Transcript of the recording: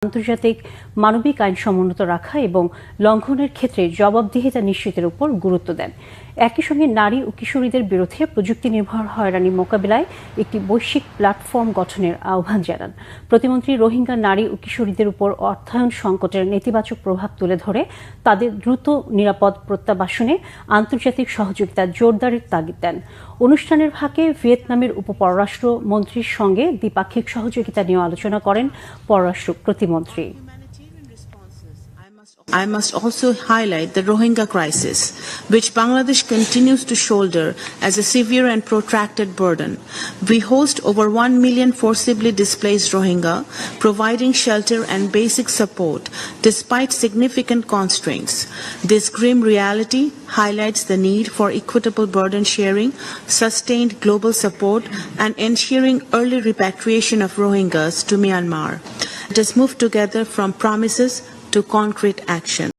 আন্তর্জাতিক মানবিক আইন সমুন্নত রাখা এবং লঙ্ঘনের ক্ষেত্রে জবাবদিহিতা নিশ্চিতের উপর গুরুত্ব দেন। একই সঙ্গে নারী ও কিশোরীদের বিরুদ্ধে প্রযুক্তি নির্ভর হয়রানি মোকাবিলায় একটি বৈশ্বিক প্ল্যাটফর্ম গঠনের আহ্বান জানান। প্রতিমন্ত্রী রোহিঙ্গা নারী ও কিশোরীদের উপর অর্থায়ন সংকটের নেতিবাচক প্রভাব তুলে ধরে তাদের দ্রুত নিরাপদ প্রত্যাবাসনে আন্তর্জাতিক সহযোগিতা জোরদারের তাগিদ দেন। অনুষ্ঠানের ফাঁকে ভিয়েতনামের উপপররাষ্ট্র মন্ত্রীর সঙ্গে দ্বিপাক্ষিক সহযোগিতা নিয়ে আলোচনা করেন পররাষ্ট্র প্রতিমন্ত্রী। I must also highlight the Rohingya crisis, which Bangladesh continues to shoulder as a severe and protracted burden. We host over 1 million forcibly displaced Rohingya, providing shelter and basic support despite significant constraints. This grim reality highlights the need for equitable burden sharing, sustained global support, and ensuring early repatriation of Rohingyas to Myanmar. Let us move together from promises to concrete action.